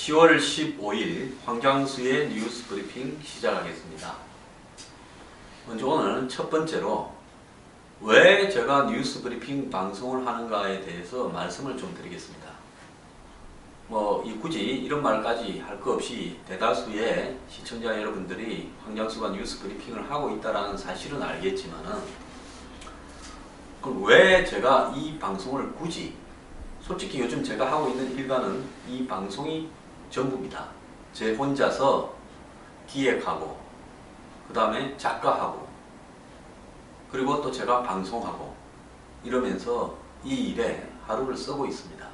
10월 15일 황장수의 뉴스 브리핑 시작하겠습니다. 먼저 오늘 첫 번째로 왜 제가 뉴스 브리핑 방송을 하는가에 대해서 말씀을 좀 드리겠습니다. 굳이 이런 말까지 할 거 없이 대다수의 시청자 여러분들이 황장수가 뉴스 브리핑을 하고 있다는 사실은 알겠지만은 그럼 왜 제가 이 방송을 굳이, 솔직히 요즘 제가 하고 있는 일과는 이 방송이 전부입니다. 제 혼자서 기획하고 그 다음에 작가하고 그리고 또 제가 방송하고 이러면서 이 일에 하루를 쓰고 있습니다.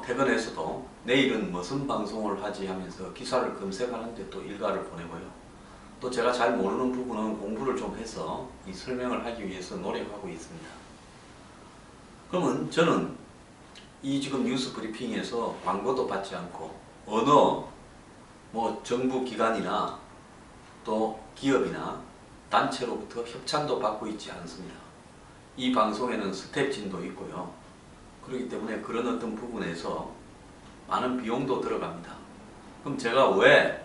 퇴근해서도 내일은 무슨 방송을 하지 하면서 기사를 검색하는데 또 일과를 보내고요. 또 제가 잘 모르는 부분은 공부를 좀 해서 이 설명을 하기 위해서 노력하고 있습니다. 그러면 저는 이 지금 뉴스 브리핑에서 광고도 받지 않고 어느 정부 기관이나 또 기업이나 단체로부터 협찬도 받고 있지 않습니다. 이 방송에는 스텝진도 있고요. 그렇기 때문에 그런 어떤 부분에서 많은 비용도 들어갑니다. 그럼 제가 왜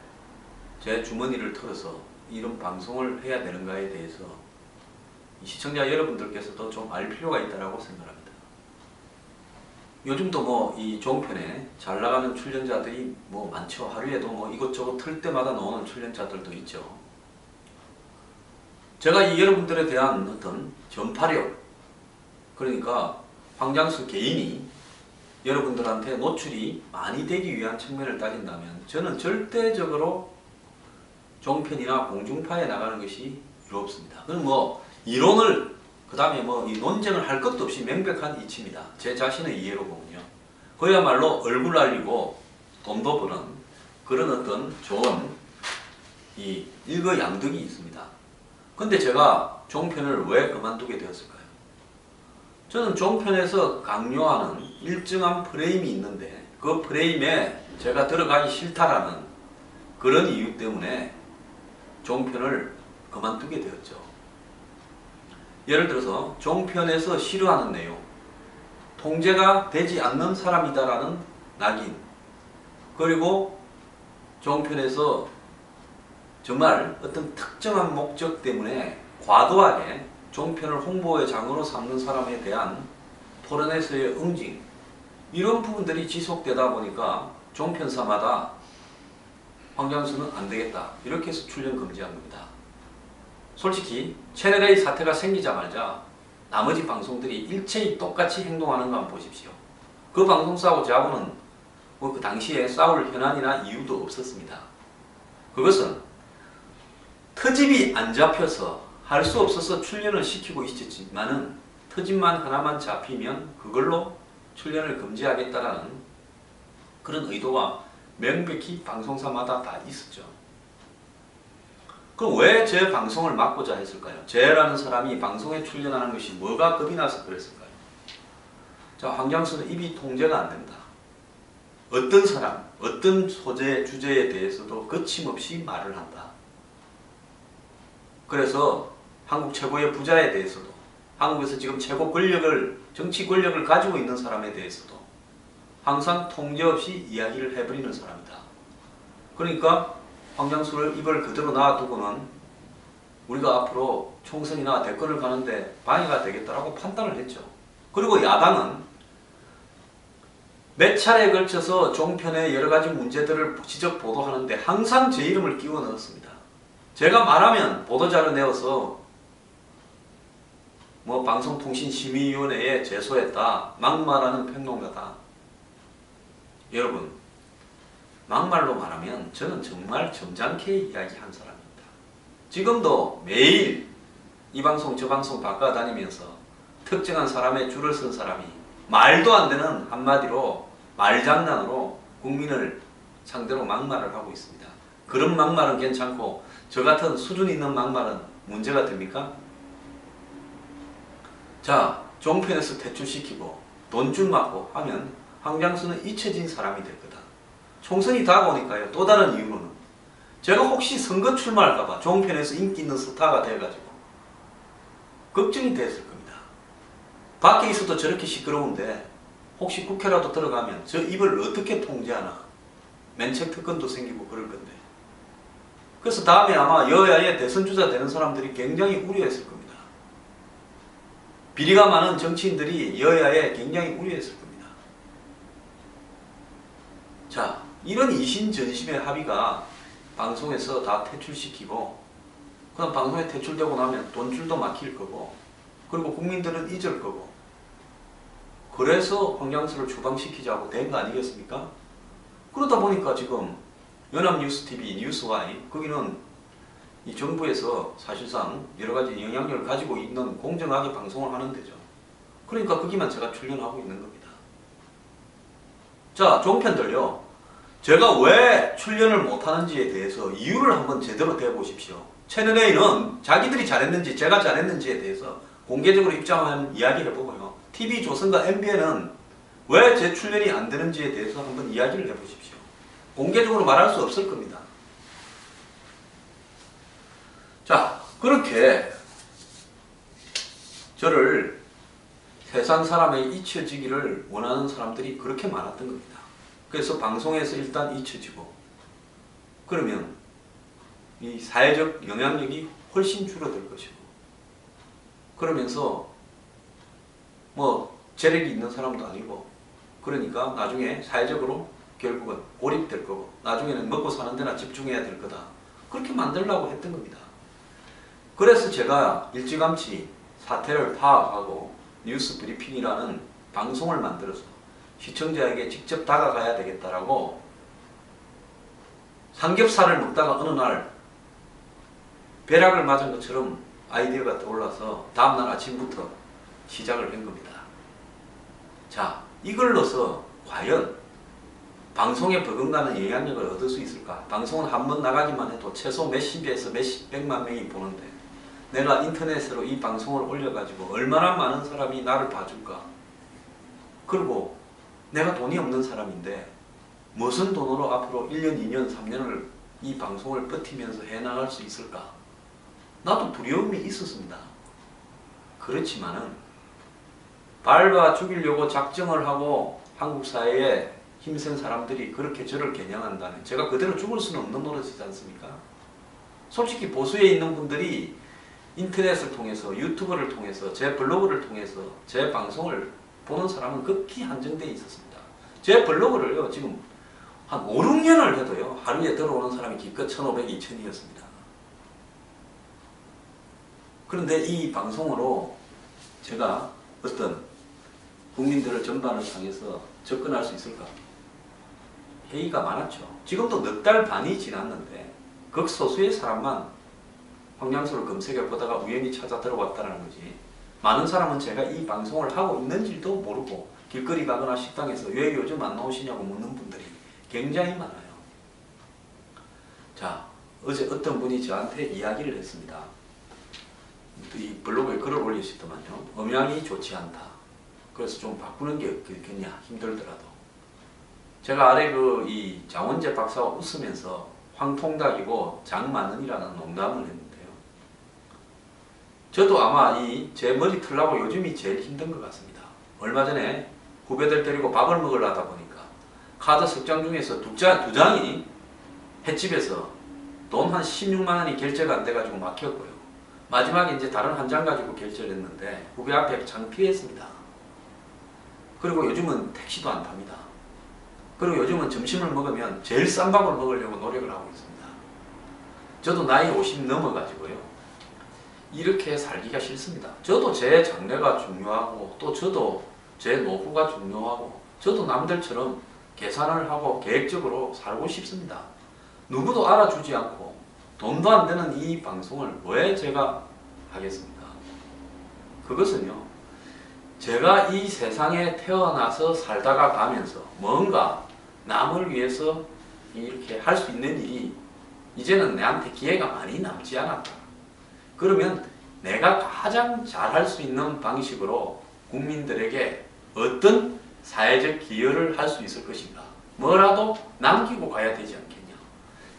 제 주머니를 털어서 이런 방송을 해야 되는가에 대해서 시청자 여러분들께서도 좀 알 필요가 있다고 생각합니다. 요즘도 이 종편에 잘 나가는 출연자들이 많죠. 하루에도 이것저것 틀 때마다 나오는 출연자들도 있죠. 제가 이 여러분들에 대한 어떤 전파력, 그러니까 황장수 개인이 여러분들한테 노출이 많이 되기 위한 측면을 따진다면 저는 절대적으로 종편이나 공중파에 나가는 것이 이롭습니다. 그럼 이론을 그 다음에 이 논쟁을 할 것도 없이 명백한 이치입니다. 제 자신의 이해로 보면요. 그야말로 얼굴 알리고 돈도 버는 그런 어떤 좋은 이 일거양득이 있습니다. 근데 제가 종편을 왜 그만두게 되었을까요? 저는 종편에서 강요하는 일정한 프레임이 있는데 그 프레임에 제가 들어가기 싫다라는 그런 이유 때문에 종편을 그만두게 되었죠. 예를 들어서 종편에서 싫어하는 내용, 통제가 되지 않는 사람이다라는 낙인, 그리고 종편에서 정말 어떤 특정한 목적 때문에 과도하게 종편을 홍보의 장으로 삼는 사람에 대한 토론에서의 응징, 이런 부분들이 지속되다 보니까 종편사마다 황장수는 안되겠다 이렇게 해서 출연 금지한 겁니다. 솔직히 채널A 사태가 생기자마자 나머지 방송들이 일체히 똑같이 행동하는 거 한번 보십시오. 그 방송사하고 저하고는 그 당시에 싸울 현안이나 이유도 없었습니다. 그것은 트집이 안 잡혀서 할 수 없어서 출연을 시키고 있었지만은 트집만 하나만 잡히면 그걸로 출연을 금지하겠다라는 그런 의도가 명백히 방송사마다 다 있었죠. 그럼 왜 제 방송을 막고자 했을까요? 제라는 사람이 방송에 출연하는 것이 뭐가 겁이 나서 그랬을까요? 자, 황장수는 입이 통제가 안 됩니다. 어떤 사람, 어떤 소재, 주제에 대해서도 거침없이 말을 한다. 그래서 한국 최고의 부자에 대해서도, 한국에서 지금 최고 권력을, 정치 권력을 가지고 있는 사람에 대해서도 항상 통제 없이 이야기를 해버리는 사람이다. 그러니까 황장수를 입을 그대로 놔두고는 우리가 앞으로 총선이나 대권을 가는데 방해가 되겠다라고 판단을 했죠. 그리고 야당은 몇 차례에 걸쳐서 종편의 여러 가지 문제들을 지적 보도하는데 항상 제 이름을 끼워 넣었습니다. 제가 말하면 보도자료 내어서 방송통신심의위원회에 제소했다. 막말하는 평론가다. 여러분, 막말로 말하면 저는 정말 점잖게 이야기한 사람입니다. 지금도 매일 이 방송 저 방송 바꿔다니면서 특정한 사람의 줄을 쓴 사람이 말도 안 되는 한마디로 말장난으로 국민을 상대로 막말을 하고 있습니다. 그런 막말은 괜찮고 저 같은 수준 있는 막말은 문제가 됩니까? 자, 종편에서 퇴출시키고 돈줄 맞고 하면 황장수는 잊혀진 사람이 될 거다. 총선이 다가오니까요. 또 다른 이유로는 제가 혹시 선거 출마할까봐 종편에서 인기 있는 스타가 돼가지고 걱정이 됐을 겁니다. 밖에 있어도 저렇게 시끄러운데 혹시 국회라도 들어가면 저 입을 어떻게 통제하나 면책 특권도 생기고 그럴 건데. 그래서 다음에 아마 여야의 대선 주자 되는 사람들이 굉장히 우려했을 겁니다. 비리가 많은 정치인들이 여야에 굉장히 우려했을 겁니다. 자, 이런 이신전심의 합의가 방송에서 다 퇴출시키고, 그럼 방송에 퇴출되고 나면 돈줄도 막힐 거고, 그리고 국민들은 잊을 거고, 그래서 황장수를 추방시키자고 된 거 아니겠습니까? 그러다 보니까 지금 연합뉴스TV, 뉴스와이, 거기는 이 정부에서 사실상 여러 가지 영향력을 가지고 있는 공정하게 방송을 하는 데죠. 그러니까 거기만 제가 출연하고 있는 겁니다. 자, 종편들요. 제가 왜 출연을 못하는지에 대해서 이유를 한번 제대로 대보십시오. 채널A는 자기들이 잘했는지 제가 잘했는지에 대해서 공개적으로 입장한 이야기를 해보고요. TV조선과 MBN은 왜 제 출연이 안 되는지에 대해서 한번 이야기를 해보십시오. 공개적으로 말할 수 없을 겁니다. 자, 그렇게 저를 세상 사람에 잊혀지기를 원하는 사람들이 그렇게 많았던 겁니다. 그래서 방송에서 일단 잊혀지고, 그러면 이 사회적 영향력이 훨씬 줄어들 것이고, 그러면서 뭐 재력이 있는 사람도 아니고, 그러니까 나중에 사회적으로 결국은 고립될 거고, 나중에는 먹고 사는 데나 집중해야 될 거다. 그렇게 만들려고 했던 겁니다. 그래서 제가 일찌감치 사태를 파악하고 뉴스 브리핑이라는 방송을 만들어서 시청자에게 직접 다가가야 되겠다라고, 삼겹살을 먹다가 어느 날 벼락을 맞은 것처럼 아이디어가 떠올라서 다음날 아침부터 시작을 한 겁니다. 자, 이걸로서 과연 방송에 버금가는 영향력을 얻을 수 있을까? 방송은 한 번 나가기만 해도 최소 몇십에서 몇백만 명이 보는데, 내가 인터넷으로 이 방송을 올려가지고 얼마나 많은 사람이 나를 봐줄까? 그리고 내가 돈이 없는 사람인데 무슨 돈으로 앞으로 1년, 2년, 3년을 이 방송을 버티면서 해나갈 수 있을까? 나도 두려움이 있었습니다. 그렇지만은 밟아 죽이려고 작정을 하고 한국 사회에 힘센 사람들이 그렇게 저를 겨냥한다면 제가 그대로 죽을 수는 없는 노릇이지 않습니까? 솔직히 보수에 있는 분들이 인터넷을 통해서, 유튜브를 통해서, 제 블로그를 통해서 제 방송을 보는 사람은 극히 한정되어 있었습니다. 제 블로그를요, 지금 한 5, 6년을 해도요, 하루에 들어오는 사람이 기껏 1,500, 2,000이었습니다. 그런데 이 방송으로 제가 어떤 국민들을 전반을 향해서 접근할 수 있을까? 회의가 많았죠. 지금도 넉 달 반이 지났는데 극소수의 사람만 황장수를 검색해 보다가 우연히 찾아 들어왔다는 거지, 많은 사람은 제가 이 방송을 하고 있는지도 모르고 길거리 가거나 식당에서 왜 요즘 안 나오시냐고 묻는 분들이 굉장히 많아요. 자, 어제 어떤 분이 저한테 이야기를 했습니다. 이 블로그에 글을 올리시더만요. 음향이 좋지 않다. 그래서 좀 바꾸는 게 어떻겠냐, 힘들더라도. 제가 아래 이 장원재 박사가 웃으면서 황통닭이고 장마는이라는 농담을 했는데요. 저도 아마 제 머리 틀라고 요즘이 제일 힘든 것 같습니다. 얼마 전에 후배들 데리고 밥을 먹으러 하다 보니까 카드 석 장 중에서 두 장이 횟집에서 돈 한 16만 원이 결제가 안 돼가지고 막혔고요. 마지막에 이제 다른 한 장 가지고 결제를 했는데 후배 앞에 창피했습니다. 그리고 요즘은 택시도 안 탑니다. 그리고 요즘은 점심을 먹으면 제일 싼 밥을 먹으려고 노력을 하고 있습니다. 저도 나이 50 넘어가지고요, 이렇게 살기가 싫습니다. 저도 제 장래가 중요하고, 또 저도 제 노후가 중요하고, 저도 남들처럼 계산을 하고 계획적으로 살고 싶습니다. 누구도 알아주지 않고 돈도 안 되는 이 방송을 왜 제가 하겠습니까? 그것은요, 제가 이 세상에 태어나서 살다가 가면서 뭔가 남을 위해서 이렇게 할 수 있는 일이 이제는 내한테 기회가 많이 남지 않았다. 그러면 내가 가장 잘할 수 있는 방식으로 국민들에게 어떤 사회적 기여를 할 수 있을 것인가, 뭐라도 남기고 가야 되지 않겠냐.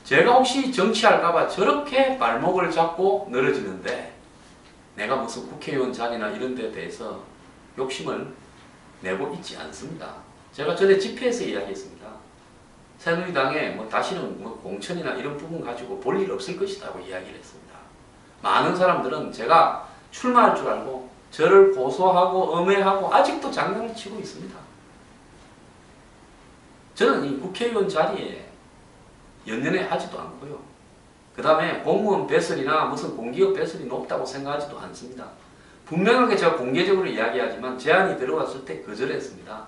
제가 혹시 정치할까봐 저렇게 발목을 잡고 늘어지는데, 내가 무슨 국회의원 자리나 이런 데 대해서 욕심을 내고 있지 않습니다. 제가 전에 집회에서 이야기했습니다. 새누리당에 뭐 다시는 뭐 공천이나 이런 부분 가지고 볼 일 없을 것이라고 이야기를 했습니다. 많은 사람들은 제가 출마할 줄 알고 저를 고소하고 엄해하고 아직도 장난을 치고 있습니다. 저는 이 국회의원 자리에 연연해 하지도 않고요. 그 다음에 공무원 배설이나 무슨 공기업 배설이 높다고 생각하지도 않습니다. 분명하게 제가 공개적으로 이야기하지만 제안이 들어왔을 때 거절했습니다.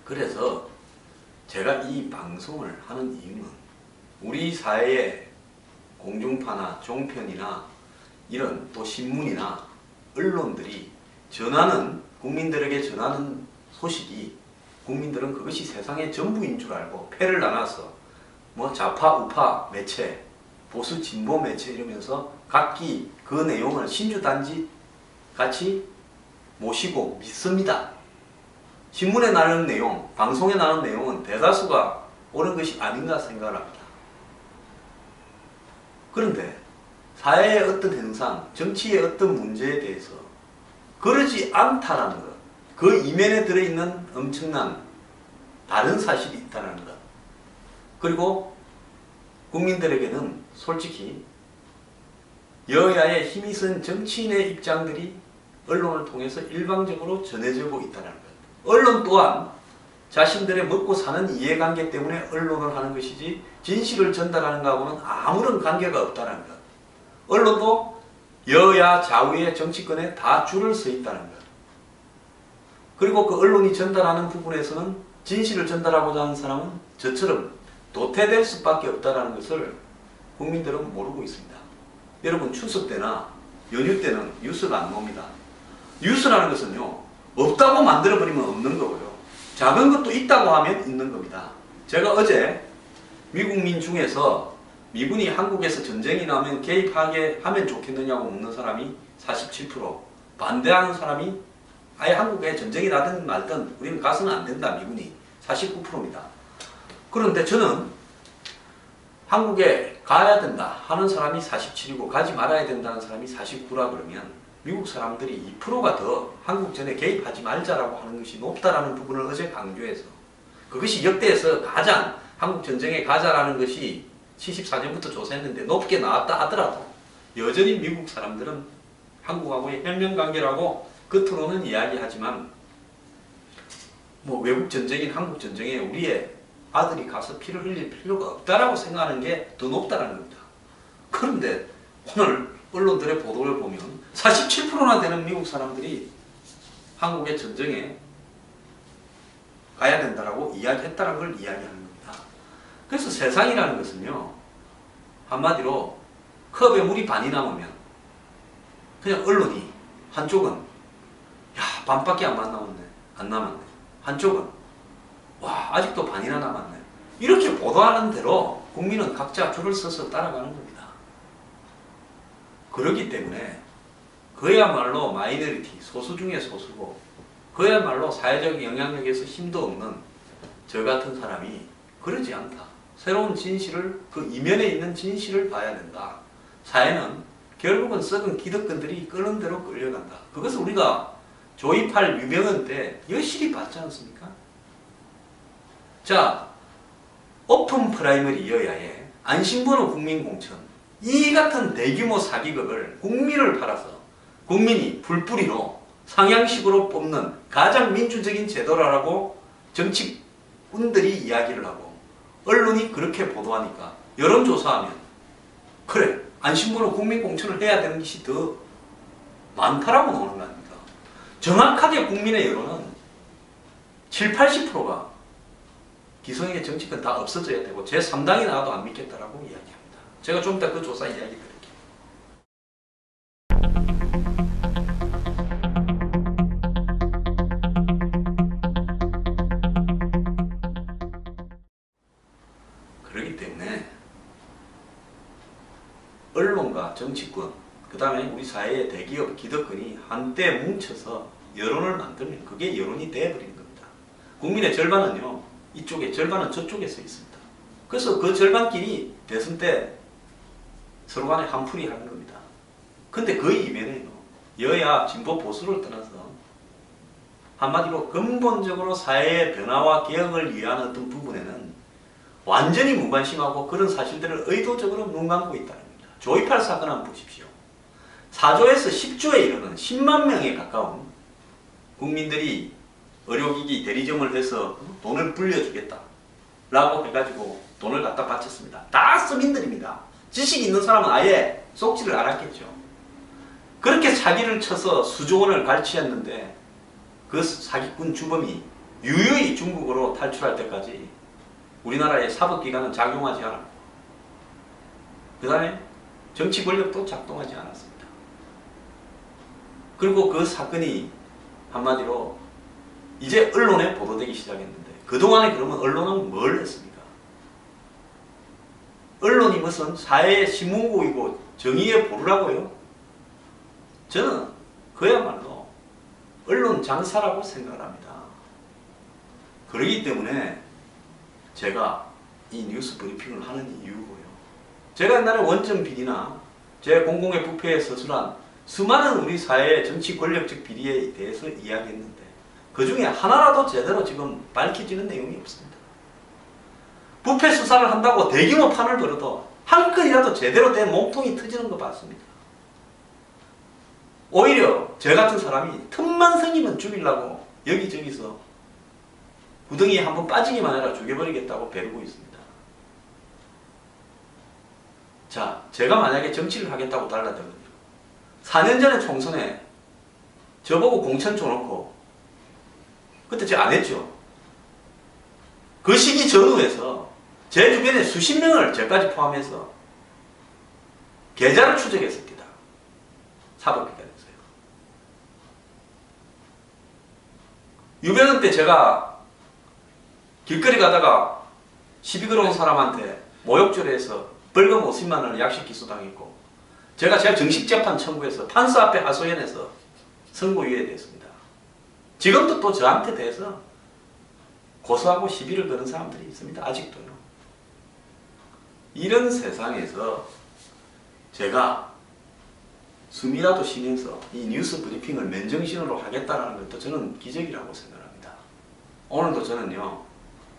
그래서 제가 이 방송을 하는 이유는 우리 사회의 공중파나 종편이나 이런 또 신문이나 언론들이 전하는 국민들에게 전하는 소식이 국민들은 그것이 세상의 전부인 줄 알고 패를 나눠서 뭐 좌파 우파 매체 보수 진보 매체 이러면서 각기 그 내용을 신주단지 같이 모시고 믿습니다. 신문에 나오는 내용, 방송에 나오는 내용은 대다수가 옳은 것이 아닌가 생각을 합니다. 그런데 사회의 어떤 현상, 정치의 어떤 문제에 대해서 그러지 않다라는 것, 그 이면에 들어있는 엄청난 다른 사실이 있다는 것, 그리고 국민들에게는 솔직히 여야의 힘이 센 정치인의 입장들이 언론을 통해서 일방적으로 전해지고 있다는 것. 언론 또한 자신들의 먹고 사는 이해관계 때문에 언론을 하는 것이지 진실을 전달하는 것하고는 아무런 관계가 없다는 것. 언론도 여야 좌우의 정치권에 다 줄을 서 있다는 것. 그리고 그 언론이 전달하는 부분에서는 진실을 전달하고자 하는 사람은 저처럼 도태될 수밖에 없다는 것을 국민들은 모르고 있습니다. 여러분 추석 때나 연휴 때는 뉴스가 안 나옵니다. 뉴스라는 것은요, 없다고 만들어버리면 없는 거고요. 작은 것도 있다고 하면 있는 겁니다. 제가 어제 미국민 중에서 미군이 한국에서 전쟁이 나면 개입하게 하면 좋겠느냐고 묻는 사람이 47%, 반대하는 사람이 아예 한국에 전쟁이 나든 말든 우리는 가서는 안 된다, 미군이 49%입니다. 그런데 저는 한국에 가야 된다 하는 사람이 47이고 가지 말아야 된다는 사람이 49라 그러면 미국 사람들이 2%가 더 한국전에 개입하지 말자라고 하는 것이 높다라는 부분을 어제 강조해서 그것이 역대에서 가장 한국전쟁에 가자라는 것이 74년부터 조사했는데 높게 나왔다 하더라도 여전히 미국 사람들은 한국하고의 혈연관계라고 겉으로는 이야기하지만 뭐 외국 전쟁인 한국 전쟁에 우리의 아들이 가서 피를 흘릴 필요가 없다라고 생각하는 게 더 높다는 겁니다. 그런데 오늘 언론들의 보도를 보면 47%나 되는 미국 사람들이 한국의 전쟁에 가야 된다라고 이야기했다는 걸 이야기하는 겁니다. 그래서 세상이라는 것은요, 한마디로 컵에 물이 반이 남으면 그냥 언론이 한쪽은 야 반밖에 안 남았네, 한쪽은 와 아직도 반이나 남았네, 이렇게 보도하는 대로 국민은 각자 줄을 서서 따라가는 겁니다. 그렇기 때문에 그야말로 마이너리티, 소수 중에 소수고 그야말로 사회적 영향력에서 힘도 없는 저 같은 사람이 그러지 않다. 새로운 진실을, 그 이면에 있는 진실을 봐야 된다. 사회는 결국은 썩은 기득권들이 끄는 대로 끌려간다. 그것을 우리가 조이팔 유명한 때 여실히 봤지 않습니까? 자, 오픈 프라이머리 여야에 안심번호 국민공천, 이 같은 대규모 사기극을 국민을 팔아서 국민이 불뿌리로 상향식으로 뽑는 가장 민주적인 제도라고 정치꾼들이 이야기를 하고 언론이 그렇게 보도하니까 여론조사하면 그래 안심번호 국민공천을 해야 되는 것이 더 많다라고 나오는 거 아닙니까? 정확하게 국민의 여론은 70~80%가 기성의 정치권 다 없어져야 되고 제3당이 나와도 안 믿겠다라고 이야기합니다. 제가 좀 이따 그 조사 이야기 드릴게요. 그렇기 때문에 언론과 정치권, 그 다음에 우리 사회의 대기업, 기득권이 한때 뭉쳐서 여론을 만들면 그게 여론이 되어버리는 겁니다. 국민의 절반은요, 이쪽에, 절반은 저쪽에 서 있습니다. 그래서 그 절반끼리 대선 때 서로 간에 한풀이 하는 겁니다. 근데 그 이면에요, 여야, 진보, 보수를 떠나서 한마디로 근본적으로 사회의 변화와 개혁을 위한 어떤 부분에는 완전히 무관심하고 그런 사실들을 의도적으로 눈 감고 있다는 겁니다. 조이팔 사건 한번 보십시오. 4조에서 10조에 이르는 10만 명에 가까운 국민들이 의료기기 대리점을 해서 돈을 불려주겠다 라고 해가지고 돈을 갖다 바쳤습니다. 다 서민들입니다. 지식 있는 사람은 아예 속지를 알았겠죠. 그렇게 사기를 쳐서 수조 원을 갈취했는데 그 사기꾼 주범이 유유히 중국으로 탈출할 때까지 우리나라의 사법기관은 작용하지 않았고 그 다음에 정치 권력도 작동하지 않았습니다. 그리고 그 사건이 한마디로 이제 언론에 보도되기 시작했는데 그동안에 그러면 언론은 뭘 했습니까? 언론이 무슨 사회의 신문고이고 정의의 보루라고요? 저는 그야말로 언론 장사라고 생각을 합니다. 그러기 때문에 제가 이 뉴스 브리핑을 하는 이유고요. 제가 옛날에 원점 비리나 제00의 부패에 서술한 수많은 우리 사회의 정치 권력적 비리에 대해서 이야기했는데 그 중에 하나라도 제대로 지금 밝혀지는 내용이 없습니다. 부패 수사를 한다고 대규모 판을 벌어도 한 건이라도 제대로 된 몸통이 터지는 거 봤습니다. 오히려 저 같은 사람이 틈만 생기면 죽이려고 여기저기서 구덩이에 한번 빠지기만 해라 죽여버리겠다고 배우고 있습니다. 자, 제가 만약에 정치를 하겠다고 달라들거든요. 4년 전에 총선에 저보고 공천 줘놓고 그때 제가 안 했죠. 그 시기 전후에서 제 주변에 수십 명을 저까지 포함해서 계좌를 추적했습니다. 사법기관에서요. 유병헌 때 제가 길거리 가다가 시비 걸어온 사람한테 모욕죄로 벌금 50만 원을 약식 기소당했고 제가 정식 재판 청구해서 판사 앞에 하소연해서 선고유예 됐습니다. 지금도 또 저한테 대해서 고소하고 시비를 거는 사람들이 있습니다. 아직도요. 이런 세상에서 제가 숨이라도 쉬면서 이 뉴스 브리핑을 맨정신으로 하겠다는 것도 저는 기적이라고 생각합니다. 오늘도 저는요.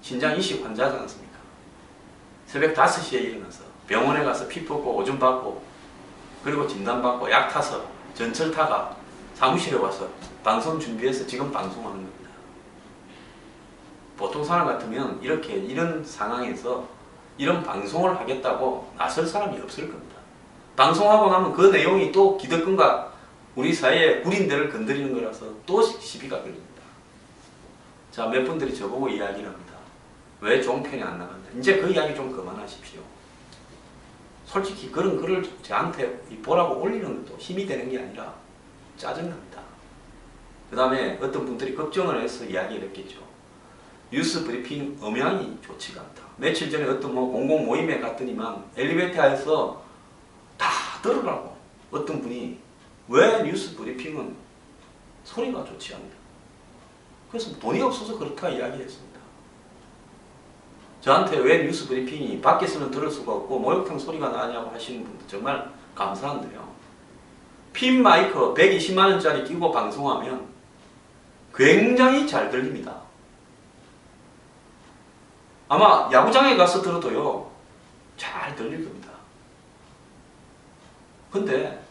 신장 이식 환자지 않습니까? 새벽 5시에 일어나서 병원에 가서 피 뽑고 오줌 받고 그리고 진단받고 약 타서 전철 타가 사무실에 와서 방송 준비해서 지금 방송하는 겁니다. 보통 사람 같으면 이런 상황에서 이런 방송을 하겠다고 나설 사람이 없을 겁니다. 방송하고 나면 그 내용이 또 기득권과 우리 사회의 구린대를 건드리는 거라서 또 시비가 걸립니다. 자, 몇 분들이 저보고 이야기를 합니다. 왜 종편이 안 나간다. 이제 그 이야기 좀 그만하십시오. 솔직히 그런 글을 저한테 보라고 올리는 것도 힘이 되는 게 아니라 짜증납니다. 그 다음에 어떤 분들이 걱정을 해서 이야기를 했겠죠. 뉴스 브리핑 음향이 좋지가 않다. 며칠 전에 어떤 공공 모임에 갔더니만 엘리베이터에서 다 들으라고 어떤 분이 왜 뉴스 브리핑은 소리가 좋지 않냐. 그래서 돈이 없어서 그렇다 이야기했습니다. 저한테 왜 뉴스 브리핑이 밖에서는 들을 수가 없고 목욕탕 소리가 나냐고 하시는 분들 정말 감사한데요. 핀 마이크 120만원짜리 끼고 방송하면 굉장히 잘 들립니다. 아마 야구장에 가서 들어도요 잘 들릴 겁니다. 근데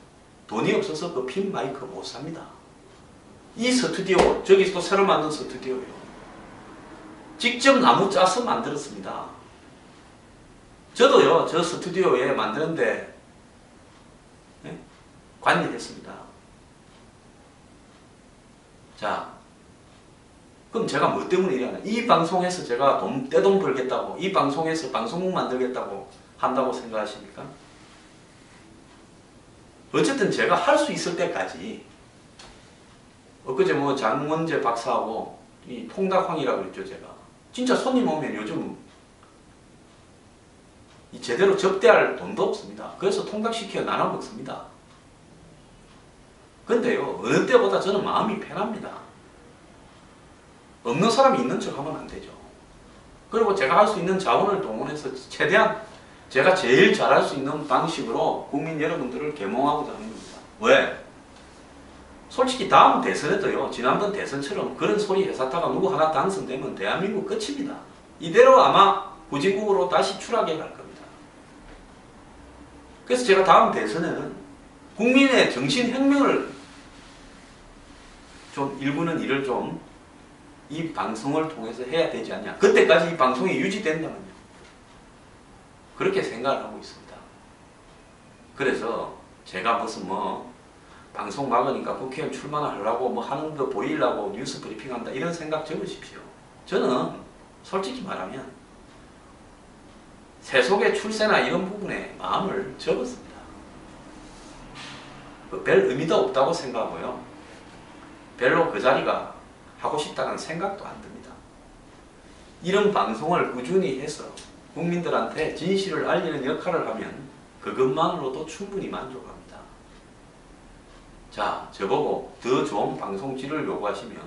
돈이 없어서 그 핀 마이크 못 삽니다. 이 스튜디오, 저기 또 새로 만든 스튜디오요. 직접 나무 짜서 만들었습니다. 저도요, 저 스튜디오에 만드는데 관여했습니다. 자, 그럼 제가 뭐 때문에 이러냐? 이 방송에서 제가 떼돈 벌겠다고, 이 방송에서 방송국 만들겠다고 한다고 생각하십니까? 어쨌든 제가 할 수 있을 때까지 엊그제 장원재 박사하고 이 통닭황이라고 그랬죠, 제가. 진짜 손님 오면 요즘 제대로 접대할 돈도 없습니다. 그래서 통닭시켜 나눠 먹습니다. 근데요, 어느 때보다 저는 마음이 편합니다. 없는 사람이 있는 척 하면 안 되죠. 그리고 제가 할 수 있는 자원을 동원해서 최대한 제가 제일 잘할 수 있는 방식으로 국민 여러분들을 계몽하고자 하는 겁니다. 왜? 솔직히 다음 대선에도요, 지난번 대선처럼 그런 소리 해놨다가 누구 하나 당선되면 대한민국 끝입니다. 이대로 아마 후진국으로 다시 추락해 갈 겁니다. 그래서 제가 다음 대선에는 국민의 정신혁명을 좀 일구는 일을 좀 이 방송을 통해서 해야 되지 않냐. 그때까지 이 방송이 유지된다면요. 그렇게 생각을 하고 있습니다. 그래서 제가 무슨 방송 막으니까 국회의원 출마하려고 하는 거 보이려고 뉴스 브리핑한다 이런 생각 접으십시오. 저는 솔직히 말하면 세속의 출세나 이런 부분에 마음을 접었습니다. 별 의미도 없다고 생각하고요. 별로 그 자리가 하고 싶다는 생각도 안 듭니다. 이런 방송을 꾸준히 해서 국민들한테 진실을 알리는 역할을 하면 그것만으로도 충분히 만족합니다. 자, 저보고 더 좋은 방송질을 요구하시면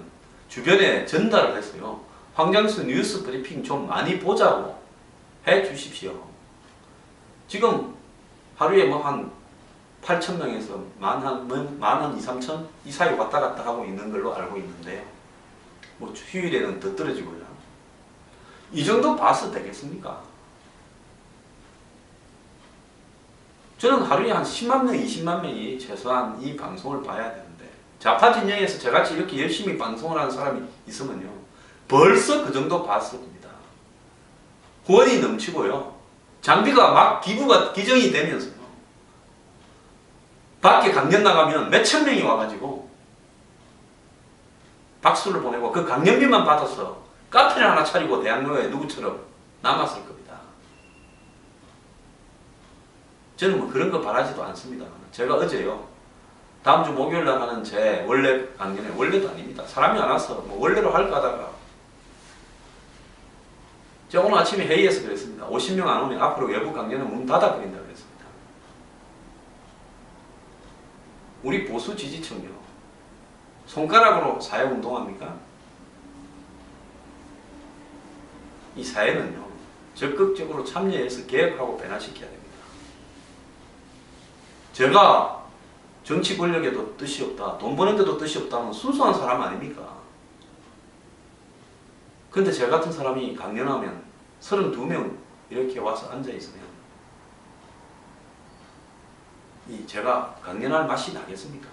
주변에 전달을 해서요. 황장수 뉴스 브리핑 좀 많이 보자고 해 주십시오. 지금 하루에 한 8,000명에서 만 2, 3천 이 사이 왔다 갔다 하고 있는 걸로 알고 있는데요. 휴일에는 더 떨어지고요. 이 정도 봐서 되겠습니까? 저는 하루에 한 10만 명, 20만 명이 최소한 이 방송을 봐야 되는데 좌파 진영에서 저같이 이렇게 열심히 방송을 하는 사람이 있으면요. 벌써 그 정도 봤을 겁니다. 후원이 넘치고요. 장비가 막 기부가 기정이 되면서요. 밖에 강연 나가면 몇천 명이 와가지고 박수를 보내고 그 강연비만 받아서 카페를 하나 차리고 대학로에 누구처럼 남았을 겁니다. 저는 그런 거 바라지도 않습니다. 제가 어제요. 다음 주 목요일 날 하는 제 원래 강연에 원래도 아닙니다. 사람이 안 와서 원래로 할까 하다가 제가 오늘 아침에 회의에서 그랬습니다. 50명 안 오면 앞으로 외부 강연은 문 닫아버린다고 그랬습니다. 우리 보수 지지층요. 손가락으로 사회운동합니까? 이 사회는요. 적극적으로 참여해서 개혁하고 변화시켜야 됩니다. 제가 정치 권력에도 뜻이 없다. 돈 버는 데도 뜻이 없다면 순수한 사람 아닙니까? 근데 제 같은 사람이 강연하면 32명 이렇게 와서 앉아있으면 제가 강연할 맛이 나겠습니까?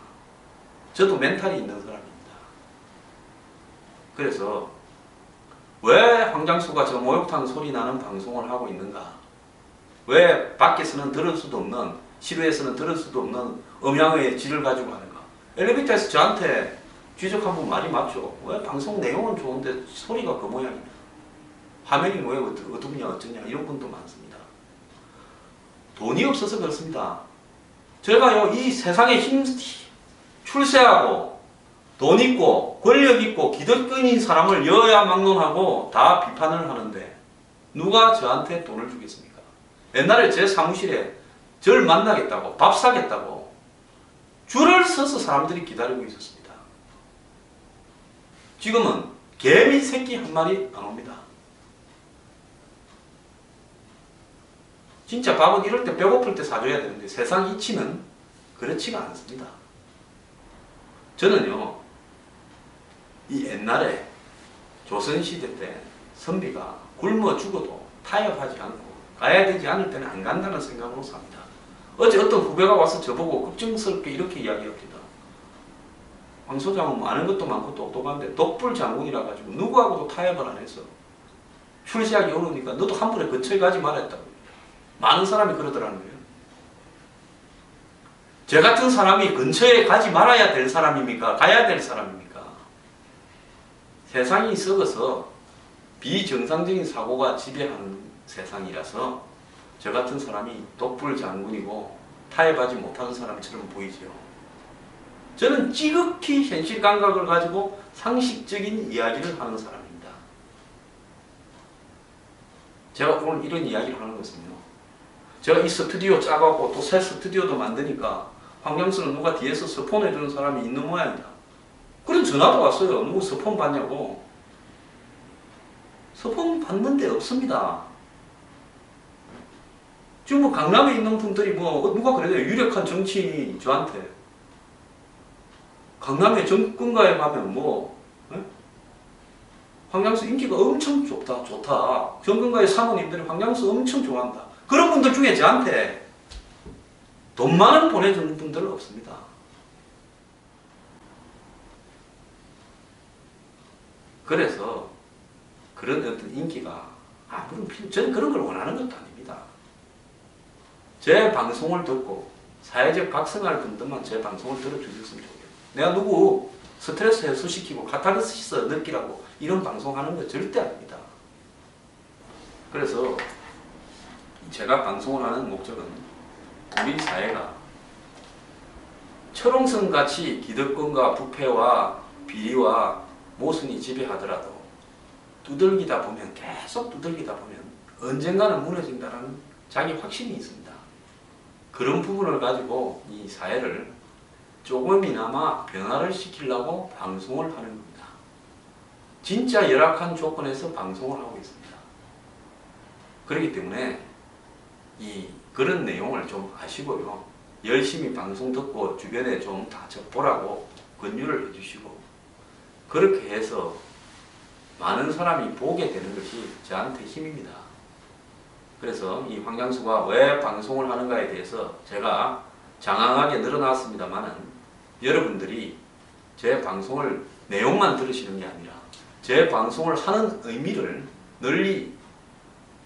저도 멘탈이 있는 사람입니다. 그래서 왜 황장수가 저 목욕탕 소리 나는 방송을 하고 있는가? 왜 밖에서는 들을 수도 없는, 시루에서는 들을 수도 없는 음향의 질을 가지고 하는가? 엘리베이터에서 저한테 지적한 말이 맞죠. 왜 방송 내용은 좋은데 소리가 그 모양이냐? 화면이 왜 어둡냐 어쩌냐 이런 분도 많습니다. 돈이 없어서 그렇습니다. 제가요 이 세상에 출세하고 돈 있고 권력 있고 기득권인 사람을 여야 막론하고 다 비판을 하는데 누가 저한테 돈을 주겠습니까? 옛날에 제 사무실에 저를 만나겠다고 밥 사겠다고 줄을 서서 사람들이 기다리고 있었습니다. 지금은 개미 새끼 한 마리 안 옵니다. 진짜 밥은 이럴 때 배고플 때 사줘야 되는데 세상 이치는 그렇지가 않습니다. 저는요, 이 옛날에 조선시대 때 선비가 굶어 죽어도 타협하지 않고 가야 되지 않을 때는 안 간다는 생각으로 삽니다. 어제 어떤 후배가 와서 저보고 걱정스럽게 이렇게 이야기합니다. 황 소장은 아는 것도 많고 똑똑한데 독불 장군이라 가지고 누구하고도 타협을 안 해서 출시하기 어려우니까 너도 한 번에 근처에 가지 말았다고. 많은 사람이 그러더라는 거예요. 저 같은 사람이 근처에 가지 말아야 될 사람입니까? 가야 될 사람입니까? 세상이 썩어서 비정상적인 사고가 지배하는 세상이라서 저 같은 사람이 독불 장군이고 타협하지 못하는 사람처럼 보이죠. 저는 지극히 현실 감각을 가지고 상식적인 이야기를 하는 사람입니다. 제가 오늘 이런 이야기를 하는 것은요. 제가 이 스튜디오 짜갖고 또 새 스튜디오도 만드니까 황장수는 누가 뒤에서 스폰 해주는 사람이 있는 모양이다. 그런 전화도 왔어요. 누구 스폰 받냐고. 스폰 받는 데 없습니다. 지금 강남에 있는 분들이 누가 그래도 유력한 정치인이 저한테 강남의 정권가에 가면 뭐 에? 황장수 인기가 엄청 좋다. 정권가의 사모님들이 황장수 엄청 좋아한다. 그런 분들 중에 저한테 돈만 원 보내주는 분들은 없습니다. 그래서 그런 어떤 인기가 아무런 저는 그런 걸 원하는 것도 아닙니다. 제 방송을 듣고 사회적 각성할 분들만 제 방송을 들어주셨으면 좋겠어요. 내가 누구 스트레스 해소시키고 카타르시스 느끼라고 이런 방송하는 거 절대 아닙니다. 그래서 제가 방송을 하는 목적은 우리 사회가 철옹성같이 기득권과 부패와 비리와 모순이 지배하더라도 두들기다 보면 계속 두들기다 보면 언젠가는 무너진다는 자기 확신이 있습니다. 그런 부분을 가지고 이 사회를 조금이나마 변화를 시키려고 방송을 하는 겁니다. 진짜 열악한 조건에서 방송을 하고 있습니다. 그렇기 때문에 그런 내용을 좀 아시고요. 열심히 방송 듣고 주변에 좀 다 보라고 권유를 해주시고 그렇게 해서 많은 사람이 보게 되는 것이 저한테 힘입니다. 그래서 이 황장수가 왜 방송을 하는가에 대해서 제가 장황하게 늘어났습니다만은 여러분들이 제 방송을 내용만 들으시는 게 아니라 제 방송을 하는 의미를 널리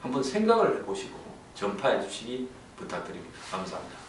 한번 생각을 해보시고 전파해 주시기 부탁드립니다. 감사합니다.